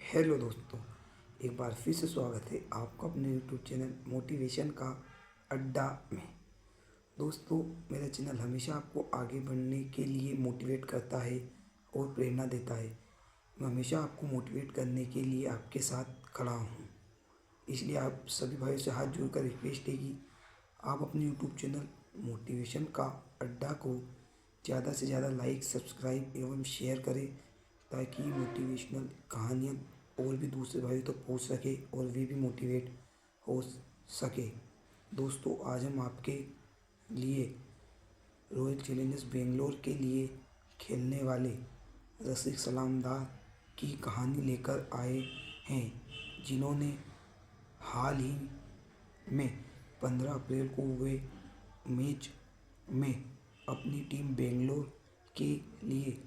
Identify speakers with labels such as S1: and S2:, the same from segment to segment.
S1: Hello दोस्तों, एक बार फिर से स्वागत है आपका अपने यूट्यूब चैनल मोटिवेशन का अड्डा में। दोस्तों, मेरा चैनल हमेशा आपको आगे बढ़ने के लिए मोटिवेट करता है और प्रेरणा देता है। मैं हमेशा आपको मोटिवेट करने के लिए आपके साथ खड़ा हूँ। इसलिए आप सभी भाइयों से हाथ जोड़कर रिक्वेस्ट है कि आप अपने यूट्यूब चैनल मोटिवेशन का अड्डा को ज़्यादा से ज़्यादा लाइक, सब्सक्राइब एवं शेयर करें, ताकि मोटिवेशनल कहानियाँ और भी दूसरे भाइयों तक पहुँच सके और वे भी मोटिवेट हो सके। दोस्तों, आज हम आपके लिए रॉयल चैलेंजर्स बेंगलोर के लिए खेलने वाले रसिक सलामदार की कहानी लेकर आए हैं, जिन्होंने हाल ही में 15 अप्रैल को हुए मैच में अपनी टीम बेंगलोर के लिए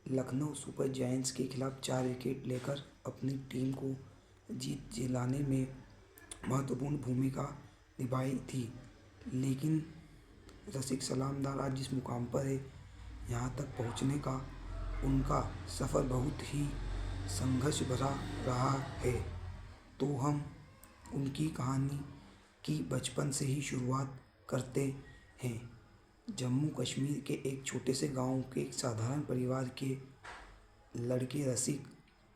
S1: लखनऊ सुपर जायंट्स के खिलाफ 4 विकेट लेकर अपनी टीम को जीत दिलाने में महत्वपूर्ण भूमिका निभाई थी। लेकिन रसिक सलामदार आज जिस मुकाम पर है, यहाँ तक पहुँचने का उनका सफ़र बहुत ही संघर्ष भरा रहा है। तो हम उनकी कहानी की बचपन से ही शुरुआत करते हैं। जम्मू कश्मीर के एक छोटे से गांव के एक साधारण परिवार के लड़के रसिक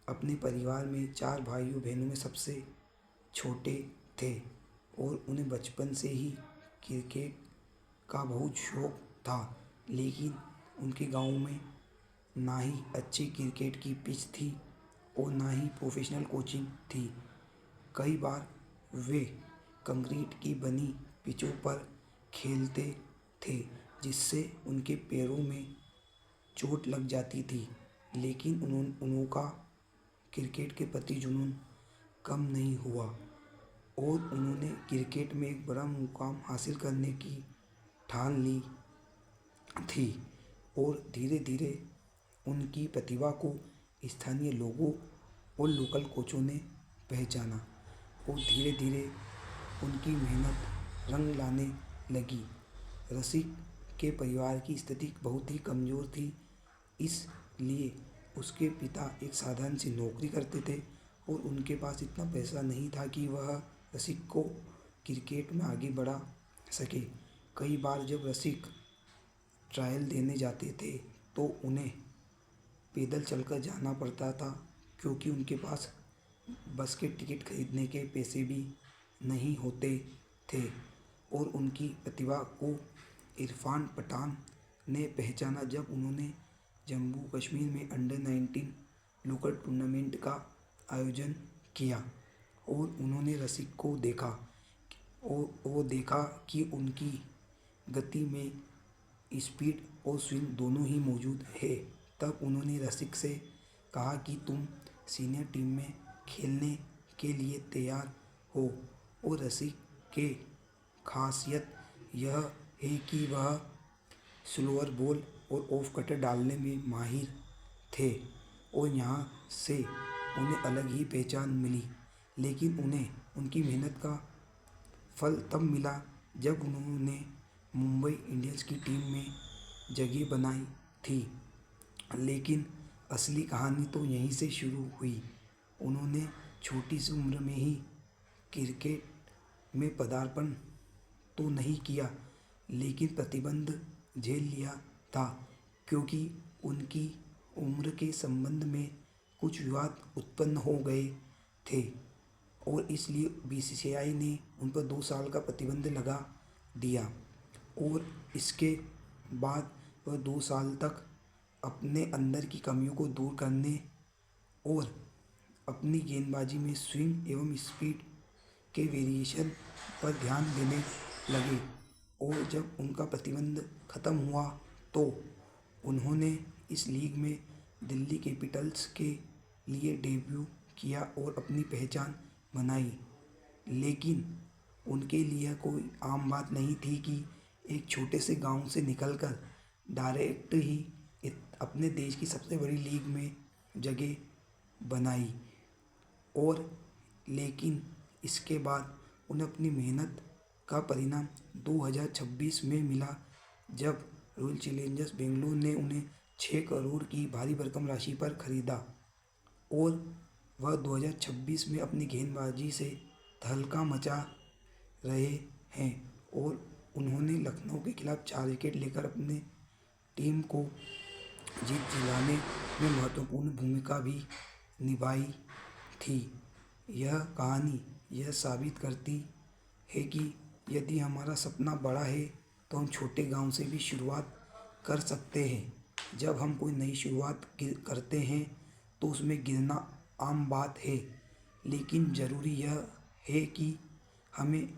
S1: अपने परिवार में 4 भाइयों बहनों में सबसे छोटे थे और उन्हें बचपन से ही क्रिकेट का बहुत शौक था। लेकिन उनके गांव में ना ही अच्छी क्रिकेट की पिच थी और ना ही प्रोफेशनल कोचिंग थी। कई बार वे कंक्रीट की बनी पिचों पर खेलते थे, जिससे उनके पैरों में चोट लग जाती थी। लेकिन उनका क्रिकेट के प्रति जुनून कम नहीं हुआ और उन्होंने क्रिकेट में एक बड़ा मुकाम हासिल करने की ठान ली थी। और धीरे धीरे उनकी प्रतिभा को स्थानीय लोगों और लोकल कोचों ने पहचाना और धीरे धीरे उनकी मेहनत रंग लाने लगी। रसिक के परिवार की स्थिति बहुत ही कमज़ोर थी, इसलिए उसके पिता एक साधारण सी नौकरी करते थे और उनके पास इतना पैसा नहीं था कि वह रसिक को क्रिकेट में आगे बढ़ा सके। कई बार जब रसिक ट्रायल देने जाते थे तो उन्हें पैदल चलकर जाना पड़ता था, क्योंकि उनके पास बस के टिकट खरीदने के पैसे भी नहीं होते थे। और उनकी प्रतिभा को इरफान पठान ने पहचाना जब उन्होंने जम्मू कश्मीर में अंडर 19 लोकल टूर्नामेंट का आयोजन किया और उन्होंने रसिक को देखा और वो देखा कि उनकी गति में स्पीड और स्विंग दोनों ही मौजूद है। तब उन्होंने रसिक से कहा कि तुम सीनियर टीम में खेलने के लिए तैयार हो। और रसिक के खासियत यह है कि वह स्लोअर बॉल और ऑफ कटर डालने में माहिर थे और यहाँ से उन्हें अलग ही पहचान मिली। लेकिन उन्हें उनकी मेहनत का फल तब मिला जब उन्होंने मुंबई इंडियंस की टीम में जगह बनाई थी। लेकिन असली कहानी तो यहीं से शुरू हुई। उन्होंने छोटी सी उम्र में ही क्रिकेट में पदार्पण तो नहीं किया, लेकिन प्रतिबंध झेल लिया था, क्योंकि उनकी उम्र के संबंध में कुछ विवाद उत्पन्न हो गए थे और इसलिए बीसीसीआई ने उन पर 2 साल का प्रतिबंध लगा दिया। और इसके बाद वह 2 साल तक अपने अंदर की कमियों को दूर करने और अपनी गेंदबाजी में स्विंग एवं स्पीड के वेरिएशन पर ध्यान देने लगे। और जब उनका प्रतिबंध खत्म हुआ तो उन्होंने इस लीग में दिल्ली कैपिटल्स के लिए डेब्यू किया और अपनी पहचान बनाई। लेकिन उनके लिए कोई आम बात नहीं थी कि एक छोटे से गांव से निकलकर डायरेक्ट ही अपने देश की सबसे बड़ी लीग में जगह बनाई। और लेकिन इसके बाद उन्हें अपनी मेहनत का परिणाम 2026 में मिला, जब रॉयल चैलेंजर्स बेंगलोर ने उन्हें 6 करोड़ की भारी भरकम राशि पर खरीदा और वह 2026 में अपनी गेंदबाजी से तहलका मचा रहे हैं और उन्होंने लखनऊ के खिलाफ 4 विकेट लेकर अपने टीम को जीत दिलाने में महत्वपूर्ण भूमिका भी निभाई थी। यह कहानी यह साबित करती है कि यदि हमारा सपना बड़ा है तो हम छोटे गांव से भी शुरुआत कर सकते हैं। जब हम कोई नई शुरुआत करते हैं तो उसमें गिरना आम बात है, लेकिन ज़रूरी यह है कि हमें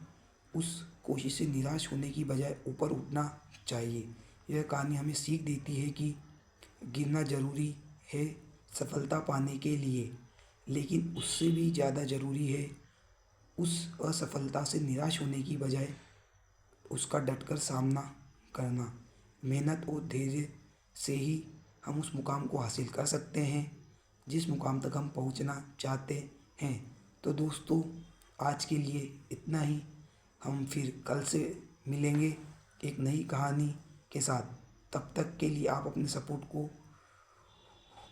S1: उस कोशिश से निराश होने की बजाय ऊपर उठना चाहिए। यह कहानी हमें सीख देती है कि गिरना ज़रूरी है सफलता पाने के लिए, लेकिन उससे भी ज़्यादा ज़रूरी है उस असफलता से निराश होने की बजाय उसका डटकर सामना करना। मेहनत और धैर्य से ही हम उस मुकाम को हासिल कर सकते हैं जिस मुकाम तक हम पहुंचना चाहते हैं। तो दोस्तों, आज के लिए इतना ही। हम फिर कल से मिलेंगे एक नई कहानी के साथ। तब तक के लिए आप अपने सपोर्ट को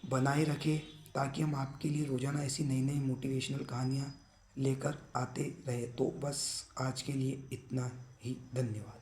S1: बनाए रखें ताकि हम आपके लिए रोज़ाना ऐसी नई नई मोटिवेशनल कहानियाँ लेकर आते रहे। तो बस आज के लिए इतना ही। धन्यवाद।